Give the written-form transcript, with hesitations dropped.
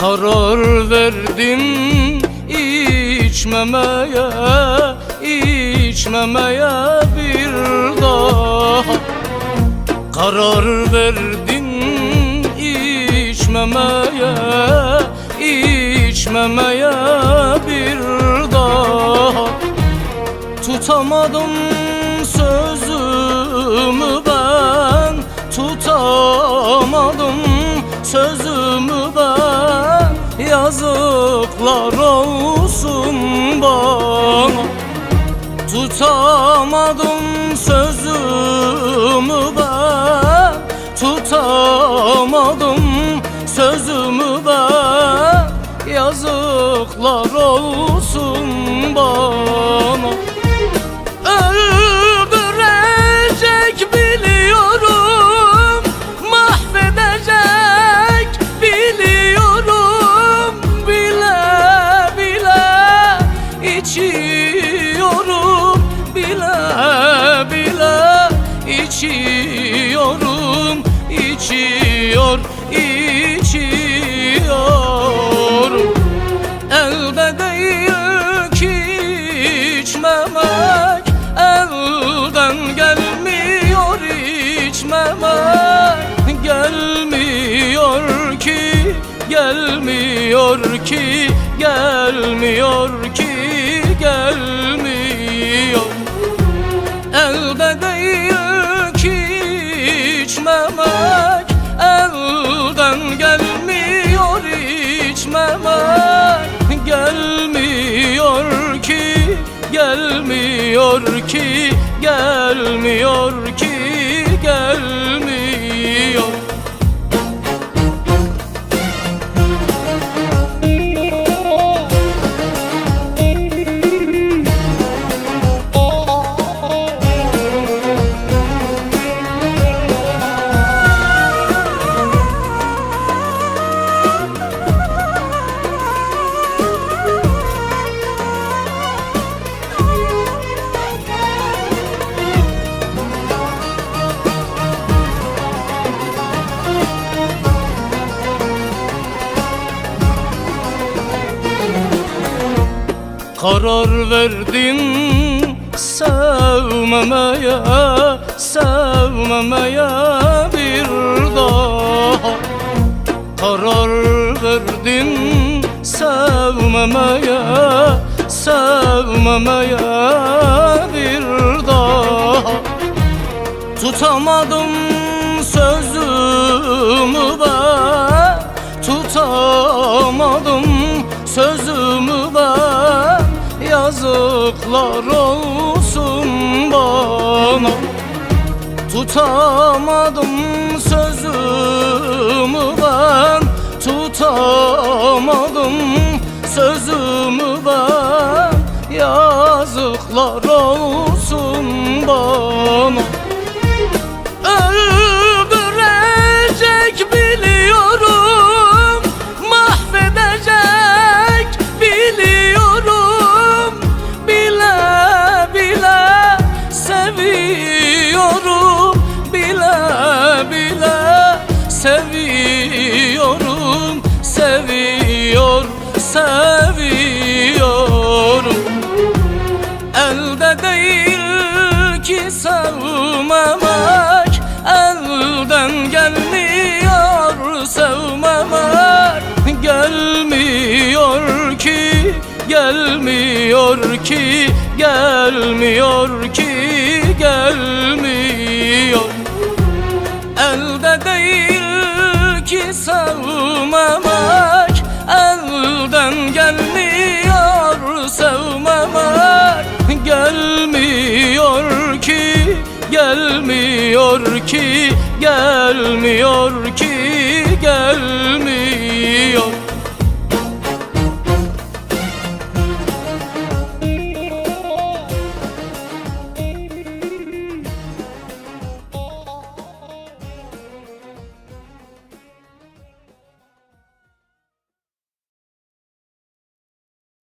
Karar verdim içmemeye, içmemeye bir daha. Karar verdim içmemeye, içmemeye bir daha. Tutamadım sözümü ben, tutamadım sözümü ben. Yazıklar olsun bana. Tutamadım sözümü ben, tutamadım sözümü ben. Yazıklar olsun bana. Öldürecek biliyorum, mahvedecek biliyorum. Bile bile içiyorum, bile bile içiyorum, içiyorum. Elde değil ki içmemek, elden gelmiyor içmemek. Gelmiyor ki, gelmiyor ki, gelmiyor ki, gelmiyor. Elde değil ki içmemek, elden gelmiyor içmemek. Gelmiyor ki, gelmiyor ki, gelmiyor ki, gelmiyor. Karar verdim sevmemeye, sevmemeye bir daha. Karar verdim sevmemeye, sevmemeye bir daha. Tutamadım sözümü ben, tutamadım sözümü ben. Yazıklar olsun bana. Tutamadım sözümü ben, tutamadım sözümü ben. Yazıklar olsun bana. Öldürecek biliyorum, mahvedecek biliyorum. Bile bile seviyorum, bile bile seviyorum, seviyor, seviyorum. Elde değil ki sevmemek, elden gelmiyor sevmemek. Gelmiyor ki, gelmiyor ki, gelmiyor ki, gelmiyor. Elde değil ki sevmemek, elden gelmiyor sevmemek. Gelmiyor ki, gelmiyor ki, gelmiyor ki, gelmiyor.